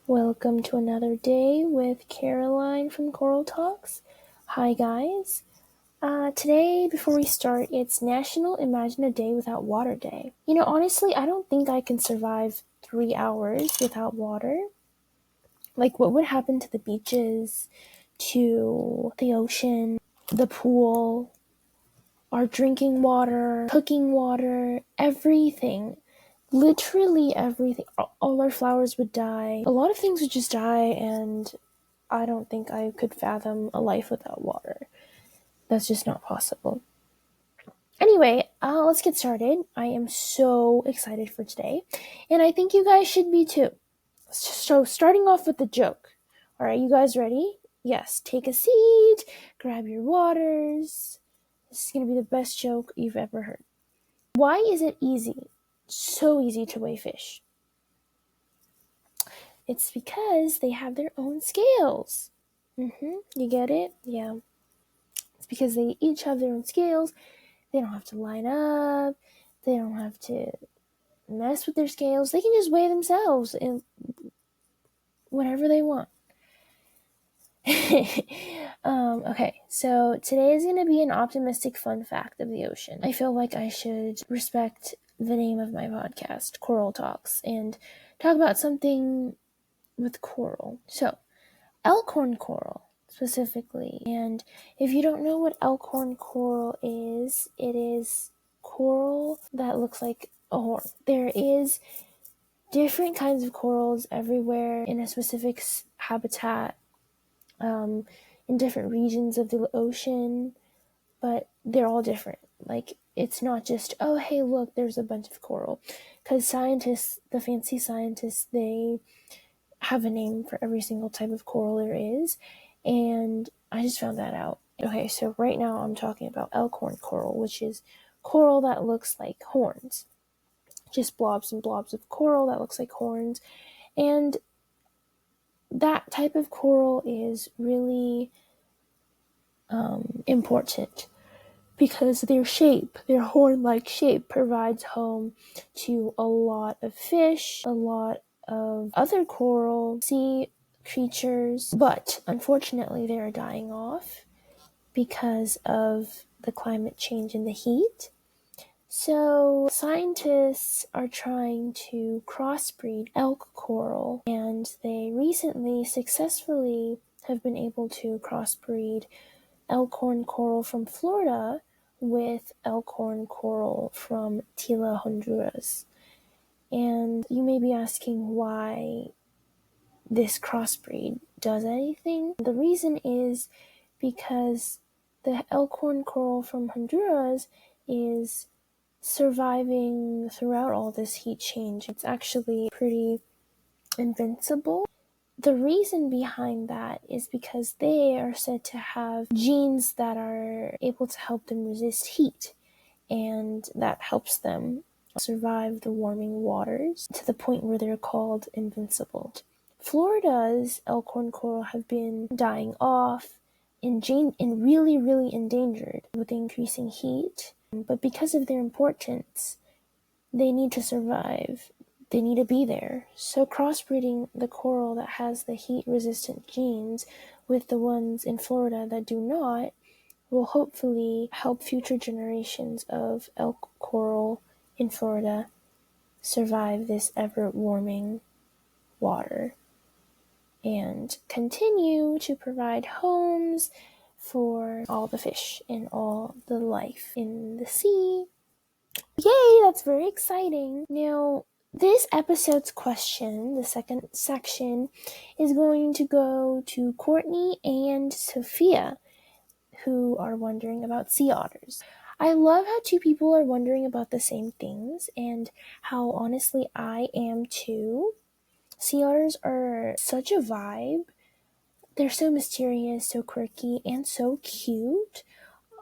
Welcome to another day with Caroline from Coral Talks. Hi guys. Today, before we start, it's National Imagine a Day Without Water Day. Honestly, I don't think I can survive 3 hours without water. Like, what would happen to the beaches, to the ocean, the pool, our drinking water, cooking water, everything. Literally everything. All our flowers would die. A lot of things would just die, and I don't think I could fathom a life without water. That's just not possible. Anyway, let's get started. I am so excited for today, and I think you guys should be too. So, starting off with the joke. All right, you guys ready? Yes, take a seat, grab your waters. This is going to be the best joke you've ever heard. Why is it so easy to weigh fish? It's because they have their own scales. You get it? Yeah. It's because they each have their own scales. They don't have to line up. They don't have to mess with their scales. They can just weigh themselves in whenever they want. Okay, so today is going to be an optimistic fun fact of the ocean. I feel like I should respect the name of my podcast, Coral Talks, and talk about something with coral. So, Elkhorn coral specifically. And if you don't know what Elkhorn coral is, it is coral that looks like a horn. There is different kinds of corals everywhere in a specific habitat, in different regions of the ocean, but they're all different. Like, it's not just, oh, hey, look, there's a bunch of coral. Because scientists, the fancy scientists, they have a name for every single type of coral there is, and I just found that out. Okay, so right now I'm talking about Elkhorn coral, which is coral that looks like horns. Just blobs and blobs of coral that looks like horns. And that type of coral is really important because their horn-like shape, provides home to a lot of fish, a lot of other coral, sea creatures, but unfortunately they are dying off because of the climate change and the heat. So scientists are trying to crossbreed elk coral, and they recently successfully have been able to crossbreed Elkhorn coral from Florida with Elkhorn coral from Tila, Honduras. And you may be asking why this crossbreed does anything. The reason is because the Elkhorn coral from Honduras is surviving throughout all this heat change. It's actually pretty invincible. The reason behind that is because they are said to have genes that are able to help them resist heat, and that helps them survive the warming waters to the point where they're called invincible. Florida's Elkhorn coral have been dying off and really, really endangered with the increasing heat, but because of their importance, they need to survive. They need to be there. So crossbreeding the coral that has the heat-resistant genes with the ones in Florida that do not will hopefully help future generations of elk coral in Florida survive this ever-warming water and continue to provide homes for all the fish and all the life in the sea. Yay, that's very exciting. Now, this episode's question, the second section, is going to go to Courtney and Sophia, who are wondering about sea otters. I love how two people are wondering about the same things, and how honestly I am too. Sea otters are such a vibe. They're so mysterious, so quirky, and so cute.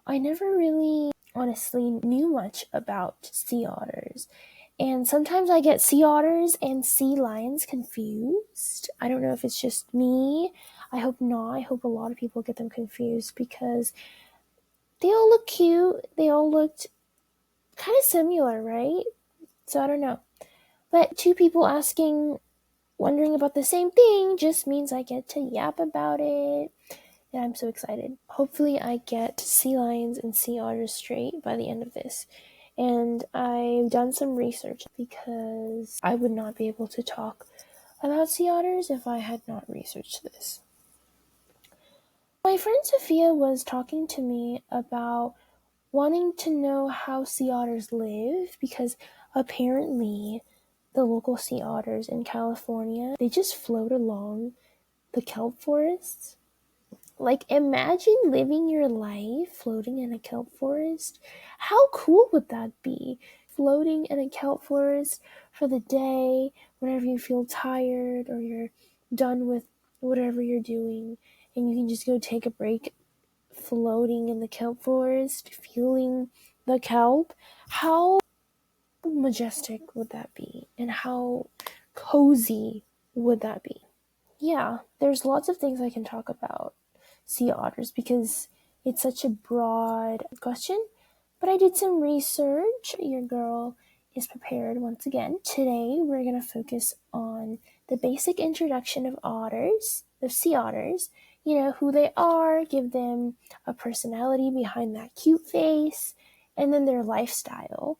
I never really honestly knew much about sea otters. And sometimes I get sea otters and sea lions confused. I don't know if it's just me. I hope not. I hope a lot of people get them confused because they all look cute. They all looked kind of similar, right? So I don't know. But two people asking wondering about the same thing just means I get to yap about it. And I'm so excited. Hopefully I get sea lions and sea otters straight by the end of this. And I've done some research because I would not be able to talk about sea otters if I had not researched this. My friend Sophia was talking to me about wanting to know how sea otters live because apparently the local sea otters in California, they just float along the kelp forests. Like, imagine living your life floating in a kelp forest. How cool would that be? Floating in a kelp forest for the day, whenever you feel tired or you're done with whatever you're doing, and you can just go take a break floating in the kelp forest, feeling the kelp. How majestic would that be? And how cozy would that be? Yeah, there's lots of things I can talk about sea otters because it's such a broad question. But I did some research. Your girl is prepared once again. Today we're going to focus on the basic introduction of otters, of sea otters. You know, who they are, give them a personality behind that cute face, and then their lifestyle.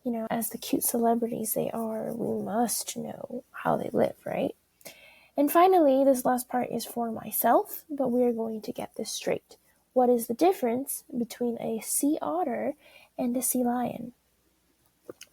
You know, as the cute celebrities they are, we must know how they live, right? And finally, this last part is for myself, but we are going to get this straight. What is the difference between a sea otter and a sea lion?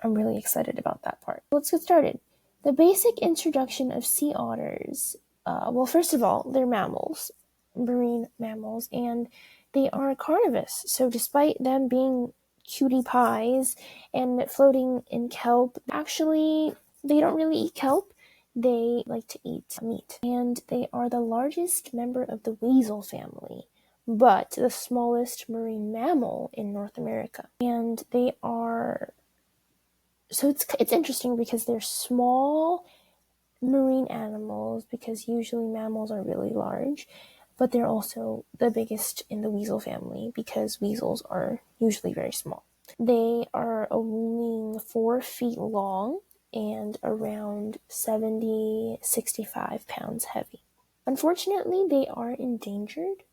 I'm really excited about that part. Let's get started. The basic introduction of sea otters. Well, first of all, they're mammals, marine mammals, and they are carnivorous. So despite them being cutie pies and floating in kelp, actually, they don't really eat kelp. They like to eat meat. And they are the largest member of the weasel family, but the smallest marine mammal in North America. And they are... So it's interesting because they're small marine animals, because usually mammals are really large, but they're also the biggest in the weasel family because weasels are usually very small. They are only 4 feet long and around 65 pounds heavy. Unfortunately, they are endangered.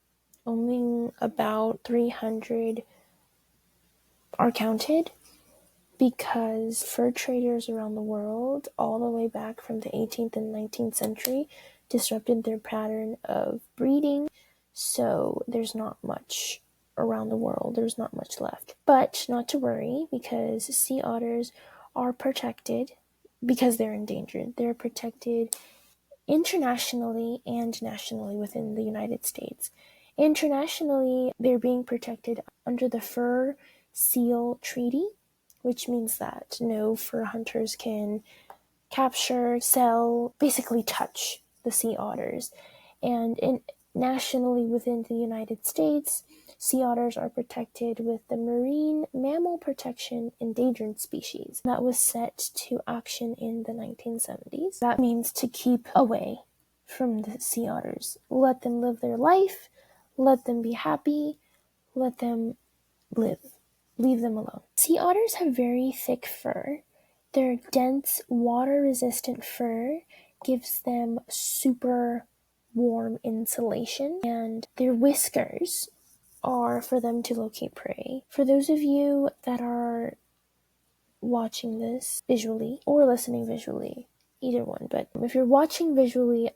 Only about 300 are counted because fur traders around the world, all the way back from the 18th and 19th century, disrupted their pattern of breeding. So there's not much around the world. There's not much left. But not to worry, because sea otters are protected because they're endangered. They're protected internationally and nationally within the United States. Internationally, they're being protected under the Fur Seal Treaty, which means that no fur hunters can capture, sell, basically touch the sea otters. And nationally within the United States, sea otters are protected with the Marine Mammal Protection Endangered Species. That was set to action in the 1970s. That means to keep away from the sea otters. Let them live their life, let them be happy, let them live. Leave them alone. Sea otters have very thick fur. Their dense, water-resistant fur gives them super warm insulation, and their whiskers are for them to locate prey. For those of you that are watching this visually or listening visually, either one, but if you're watching visually,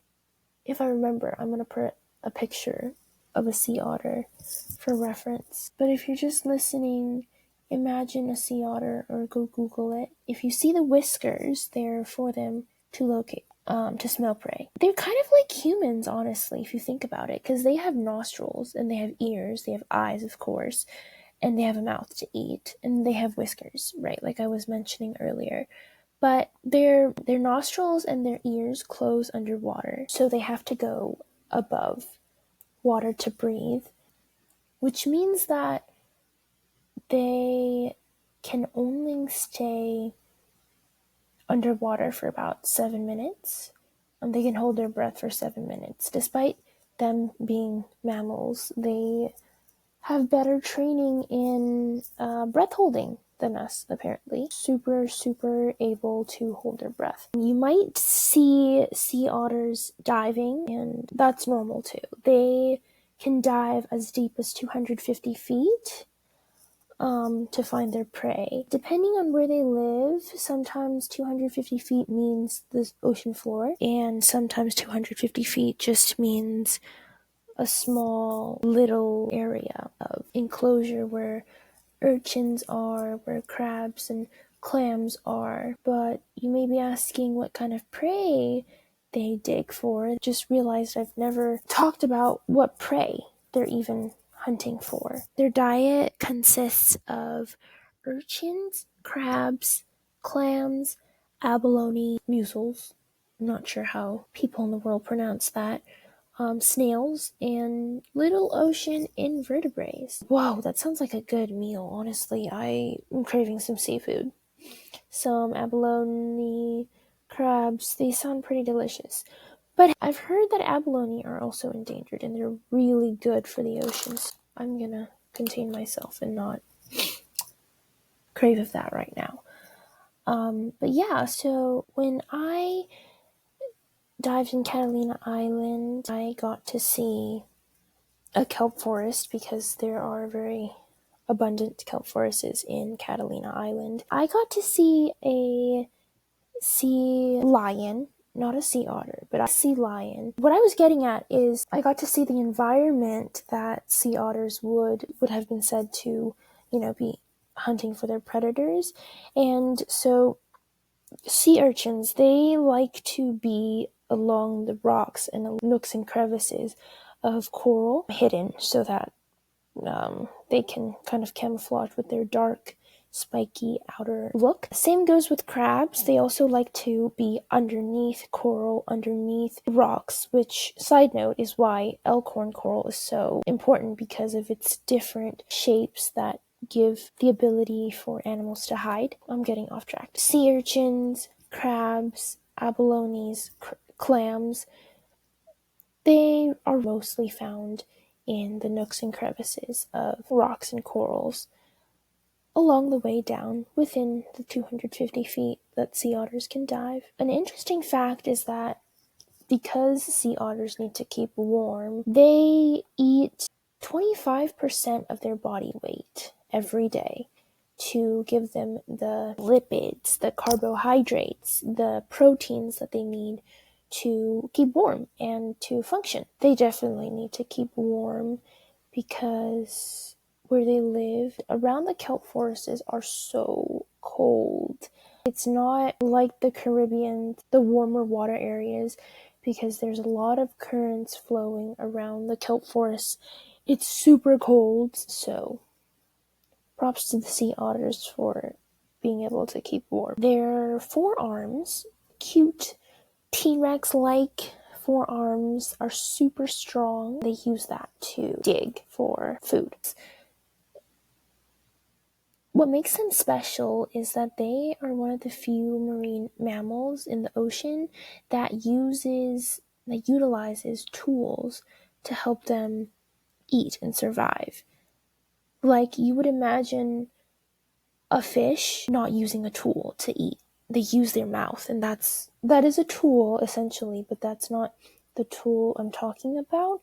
if I remember, I'm going to put a picture of a sea otter for reference. But if you're just listening, imagine a sea otter or go Google it. If you see the whiskers, they're for them to locate, to smell prey. They're kind of like humans, honestly, if you think about it, because they have nostrils and they have ears, they have eyes, of course, and they have a mouth to eat, and they have whiskers, right? Like I was mentioning earlier. But their nostrils and their ears close underwater, so they have to go above water to breathe, which means that they can only stay underwater for about 7 minutes. They can hold their breath for 7 minutes. Despite them being mammals, they have better training in breath holding. than us, apparently. Super, super able to hold their breath. You might see sea otters diving, and that's normal too. They can dive as deep as 250 feet to find their prey. Depending on where they live, sometimes 250 feet means the ocean floor, and sometimes 250 feet just means a small little area of enclosure where urchins are, where crabs and clams are. But you may be asking what kind of prey they dig for. Just realized I've never talked about what prey they're even hunting for. Their diet consists of urchins, crabs, clams, abalone, mussels. I'm not sure how people in the world pronounce that. Snails, and little ocean invertebrates. Whoa, that sounds like a good meal. Honestly, I'm craving some seafood. Some abalone, crabs, they sound pretty delicious. But I've heard that abalone are also endangered and they're really good for the oceans. I'm gonna contain myself and not crave of that right now. But yeah, so when I dived in Catalina Island, I got to see a kelp forest because there are very abundant kelp forests in Catalina Island. I got to see a sea lion, not a sea otter, but a sea lion. What I was getting at is I got to see the environment that sea otters would have been said to, be hunting for their predators. And so sea urchins, they like to be along the rocks and nooks and crevices of coral, hidden so that they can kind of camouflage with their dark, spiky outer look. Same goes with crabs. They also like to be underneath coral, underneath rocks, which, side note, is why Elkhorn coral is so important, because of its different shapes that give the ability for animals to hide. I'm getting off track. Sea urchins, crabs, abalones, clams, they are mostly found in the nooks and crevices of rocks and corals along the way down within the 250 feet that sea otters can dive. An interesting fact is that because sea otters need to keep warm, they eat 25% of their body weight every day to give them the lipids, the carbohydrates, the proteins that they need to keep warm and to function. They definitely need to keep warm because where they live around the kelp forests are so cold. It's not like the Caribbean, the warmer water areas, because there's a lot of currents flowing around the kelp forests. It's super cold, so props to the sea otters for being able to keep warm. Their forearms, cute T-Rex-like forearms, are super strong. They use that to dig for food. What makes them special is that they are one of the few marine mammals in the ocean that utilizes tools to help them eat and survive. Like, you would imagine a fish not using a tool to eat. They use their mouth, and that is a tool essentially, but that's not the tool I'm talking about.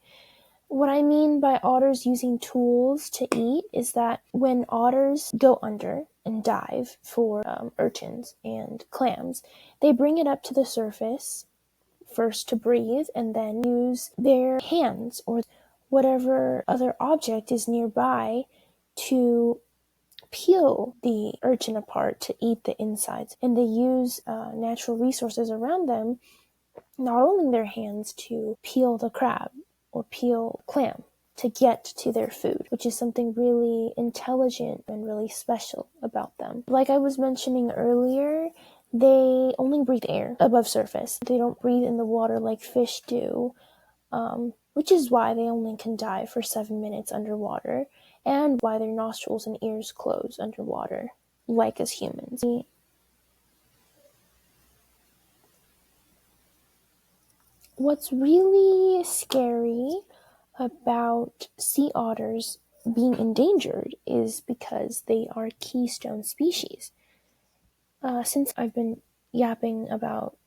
What I mean by otters using tools to eat is that when otters go under and dive for urchins and clams, they bring it up to the surface first to breathe and then use their hands or whatever other object is nearby to peel the urchin apart to eat the insides. And they use natural resources around them, not only their hands, to peel the crab or peel clam to get to their food, which is something really intelligent and really special about them. Like I was mentioning earlier, they only breathe air above surface. They don't breathe in the water like fish do, which is why they only can dive for 7 minutes underwater, and why their nostrils and ears close underwater, like as humans. What's really scary about sea otters being endangered is because they are keystone species. Since I've been yapping about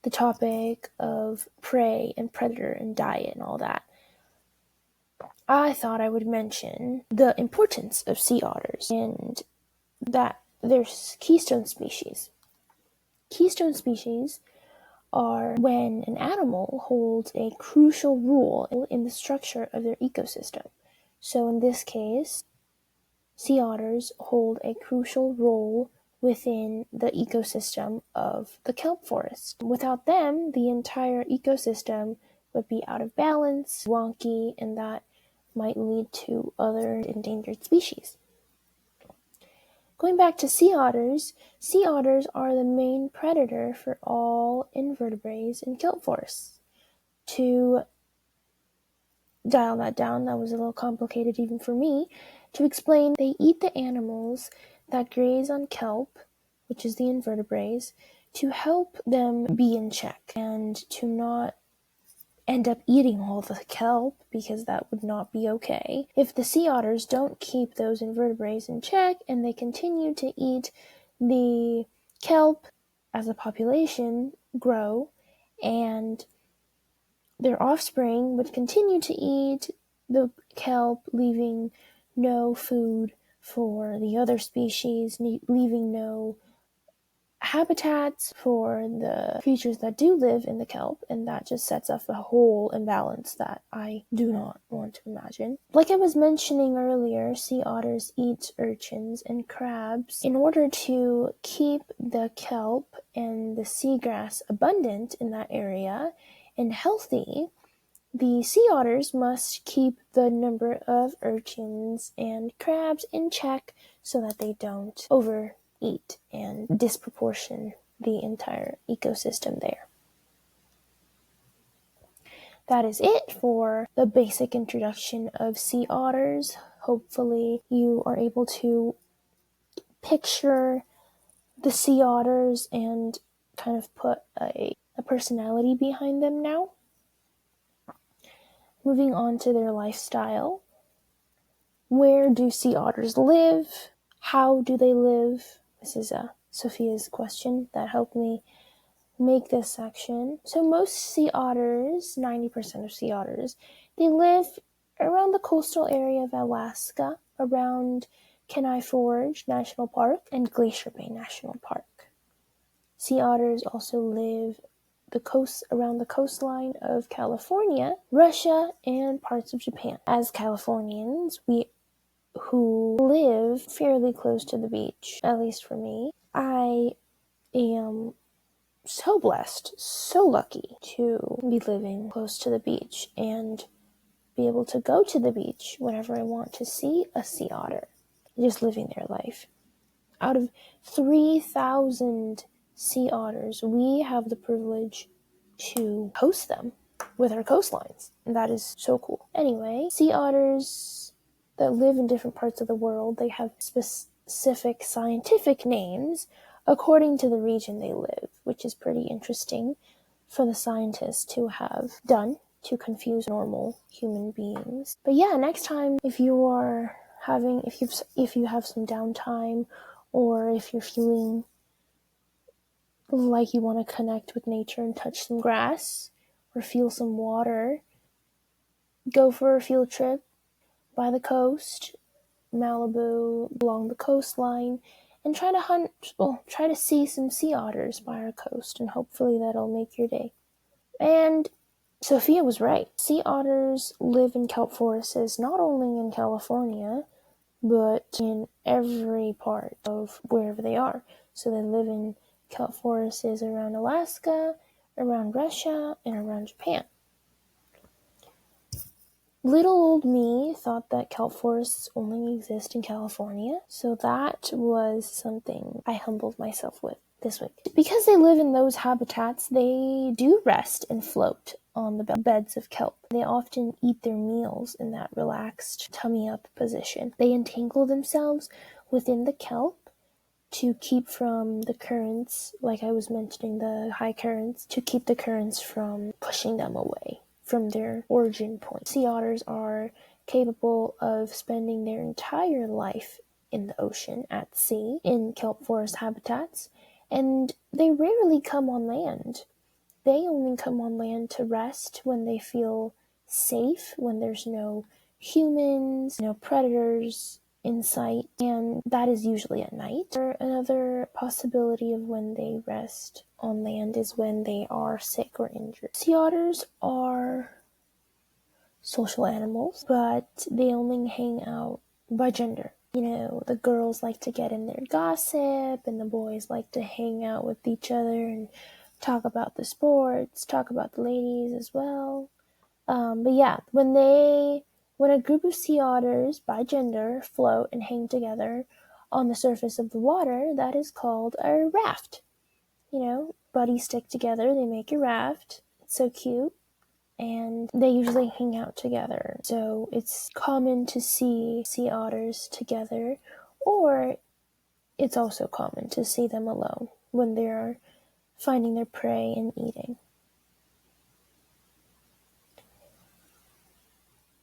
the topic of prey and predator and diet and all that, I thought I would mention the importance of sea otters and that they're keystone species. Keystone species are when an animal holds a crucial role in the structure of their ecosystem. So in this case, sea otters hold a crucial role within the ecosystem of the kelp forest. Without them, the entire ecosystem would be out of balance, wonky, and that might lead to other endangered species. Going back to sea otters are the main predator for all invertebrates in kelp forests. To dial that down, that was a little complicated even for me, to explain, they eat the animals that graze on kelp, which is the invertebrates, to help them be in check and to not end up eating all the kelp, because that would not be okay. If the sea otters don't keep those invertebrates in check and they continue to eat the kelp as a population grow, and their offspring would continue to eat the kelp, leaving no food for the other species, leaving no habitats for the creatures that do live in the kelp, and that just sets up a whole imbalance that I do not want to imagine. Like I was mentioning earlier, sea otters eat urchins and crabs. In order to keep the kelp and the seagrass abundant in that area and healthy, the sea otters must keep the number of urchins and crabs in check so that they don't overeat and disproportion the entire ecosystem there. That is it for the basic introduction of sea otters. Hopefully you are able to picture the sea otters and kind of put a personality behind them now. Moving on to their lifestyle. Where do sea otters live? How do they live? This is Sophia's question that helped me make this section. So most sea otters, 90% of sea otters, they live around the coastal area of Alaska, around Kenai Forge National Park and Glacier Bay National Park. Sea otters also live around the coastline of California, Russia, and parts of Japan. As Californians, who live fairly close to the beach, at least for me, I am so blessed, so lucky to be living close to the beach and be able to go to the beach whenever I want to see a sea otter, just living their life. Out of 3,000 sea otters, we have the privilege to host them with our coastlines, and that is so cool. Anyway, sea otters that live in different parts of the world, they have specific scientific names according to the region they live, which is pretty interesting for the scientists to have done to confuse normal human beings. But yeah, next time if you have some downtime, or if you're feeling like you want to connect with nature and touch some grass or feel some water, go for a field trip by the coast, Malibu, along the coastline, and try to see some sea otters by our coast, and hopefully that'll make your day. And Sophia was right. Sea otters live in kelp forests not only in California, but in every part of wherever they are. So they live in kelp forests around Alaska, around Russia, and around Japan. Little old me thought that kelp forests only exist in California, so that was something I humbled myself with this week. Because they live in those habitats, they do rest and float on the beds of kelp. They often eat their meals in that relaxed tummy-up position. They entangle themselves within the kelp to keep from the currents, like I was mentioning, the high currents, to keep the currents from pushing them away from their origin point. Sea otters are capable of spending their entire life in the ocean, at sea, in kelp forest habitats, and they rarely come on land. They only come on land to rest when they feel safe, when there's no humans, no predators in sight, and that is usually at night. Or another possibility of when they rest on land is when they are sick or injured. Sea otters are social animals, but they only hang out by gender. The girls like to get in their gossip, and the boys like to hang out with each other and talk about the sports, talk about the ladies as well. But yeah, when a group of sea otters by gender float and hang together on the surface of the water, that is called a raft. Buddies stick together, they make a raft. It's so cute. And they usually hang out together. So it's common to see sea otters together, or it's also common to see them alone when they're finding their prey and eating.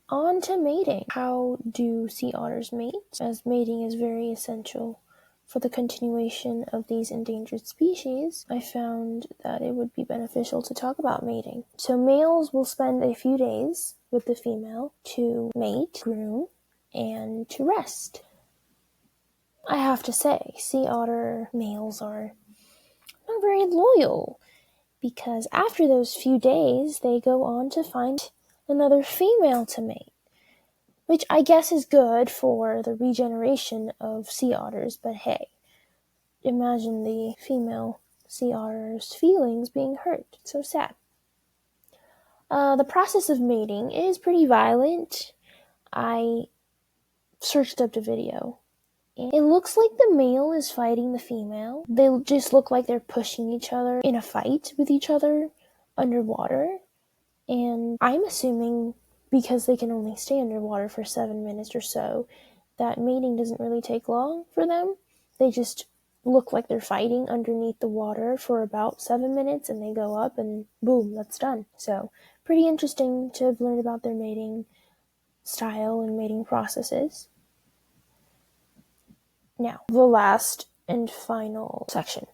On to mating. How do sea otters mate? As mating is very essential for the continuation of these endangered species, I found that it would be beneficial to talk about mating. So males will spend a few days with the female to mate, groom, and to rest. I have to say, sea otter males are not very loyal, because after those few days, they go on to find another female to mate, which I guess is good for the regeneration of sea otters, but hey, imagine the female sea otter's feelings being hurt. It's so sad. The process of mating is pretty violent. I searched up the video. It looks like the male is fighting the female. They just look like they're pushing each other in a fight with each other underwater. And I'm assuming, because they can only stay underwater for 7 minutes or so, that mating doesn't really take long for them. They just look like they're fighting underneath the water for about 7 minutes, and they go up and boom, that's done. So pretty interesting to have learned about their mating style and mating processes. Now, the last and final section.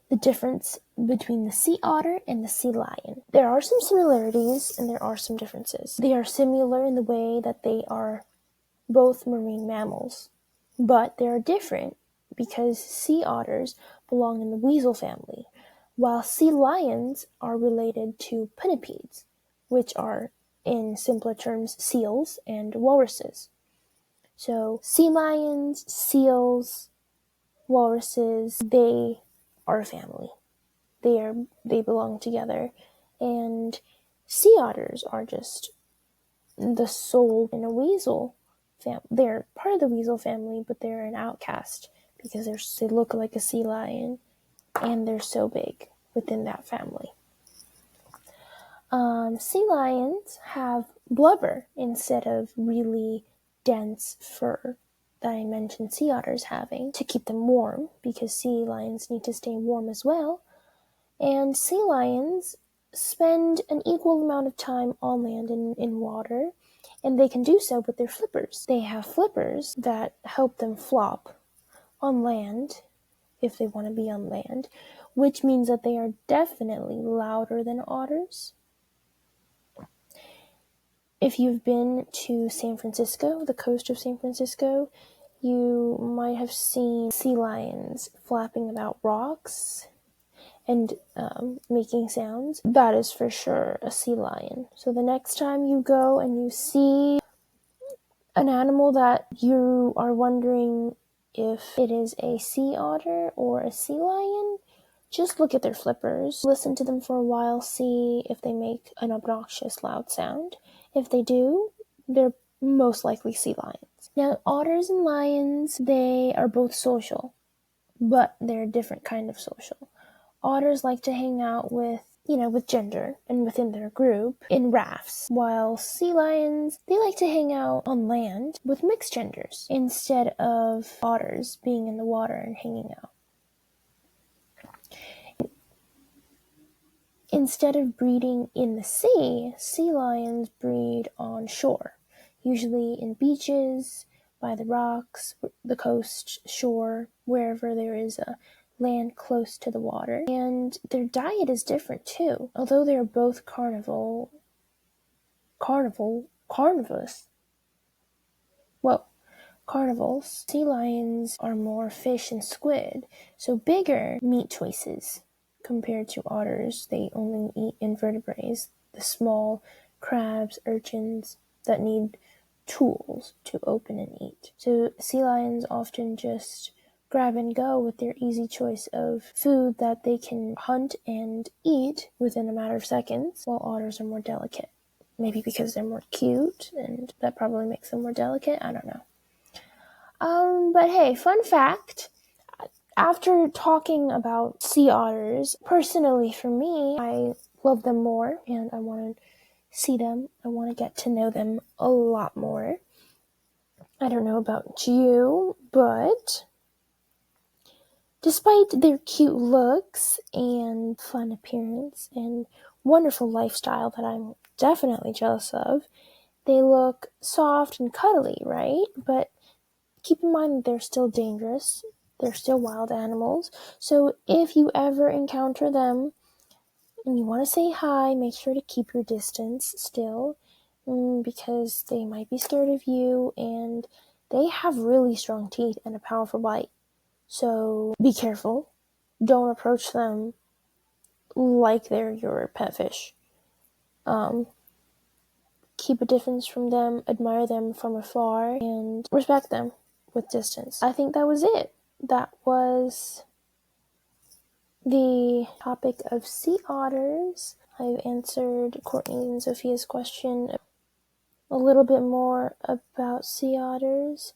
The difference between the sea otter and the sea lion. There are some similarities and there are some differences. They are similar in the way that they are both marine mammals, but they are different because sea otters belong in the weasel family, while sea lions are related to pinnipeds, which are, in simpler terms, seals and walruses. So sea lions, seals, walruses, they are a family. They belong together. And sea otters are just the soul in a weasel family. They're part of the weasel family, but they're an outcast because they look like a sea lion and they're so big within that family. Sea lions have blubber instead of really dense fur that I mentioned sea otters having to keep them warm, because sea lions need to stay warm as well. And sea lions spend an equal amount of time on land and in water, and they can do so with their flippers. They have flippers that help them flop on land if they want to be on land, which means that they are definitely louder than otters. If you've been to San Francisco, the coast of San Francisco, you might have seen sea lions flapping about rocks and making sounds. That is for sure a sea lion. So the next time you go and you see an animal that you are wondering if it is a sea otter or a sea lion, just look at their flippers, listen to them for a while, see if they make an obnoxious loud sound. If they do, they're most likely sea lions. Now, otters and lions, they are both social, but they're a different kind of social. Otters like to hang out with gender and within their group in rafts, while sea lions, they like to hang out on land with mixed genders instead of otters being in the water and hanging out. Instead of breeding in the sea, sea lions breed on shore. usually in beaches, by the rocks, the coast, shore, wherever there is a land close to the water. And their diet is different too. Although they are both carnivorous. Carnivores, sea lions are more fish and squid, so bigger meat choices compared to otters. They only eat invertebrates, the small crabs, urchins that need tools to open and eat. So sea lions often just grab and go with their easy choice of food that they can hunt and eat within a matter of seconds, while otters are more delicate. Maybe because they're more cute, and that probably makes them more delicate. I don't know. But hey, fun fact, after talking about sea otters, personally for me, I love them more and I want to see them. I want to get to know them a lot more. I don't know about you, but despite their cute looks and fun appearance and wonderful lifestyle that I'm definitely jealous of, they look soft and cuddly, right? But keep in mind that they're still dangerous. They're still wild animals. So if you ever encounter them and you want to say hi, make sure to keep your distance still, because they might be scared of you and they have really strong teeth and a powerful bite. So be careful. Don't approach them like they're your pet fish. Keep a distance from them, admire them from afar, and respect them with distance. I think that was it. That was the topic of sea otters. I've answered Courtney and Sophia's question a little bit more about sea otters.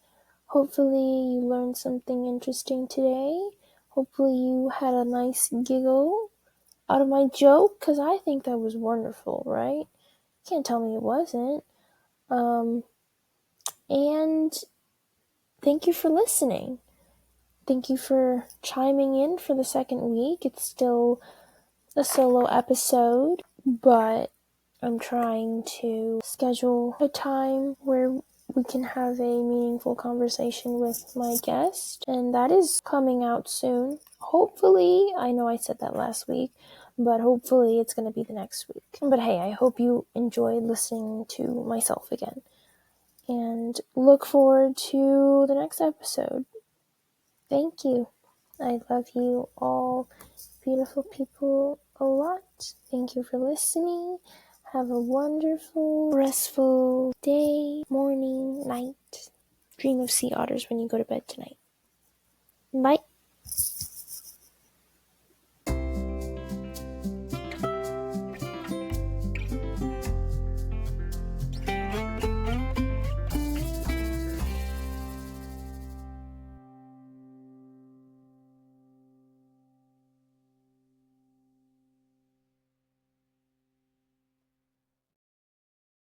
Hopefully you learned something interesting today. Hopefully you had a nice giggle out of my joke, because I think that was wonderful, right? You can't tell me it wasn't. And thank you for listening. Thank you for chiming in for the second week. It's still a solo episode, but I'm trying to schedule a time where we can have a meaningful conversation with my guest, and that is coming out soon. Hopefully, I know I said that last week, but hopefully it's going to be the next week. But hey, I hope you enjoyed listening to myself again, and look forward to the next episode. Thank you. I love you all, beautiful people, a lot. Thank you for listening. Have a wonderful, restful day, morning, night. Dream of sea otters when you go to bed tonight. Bye.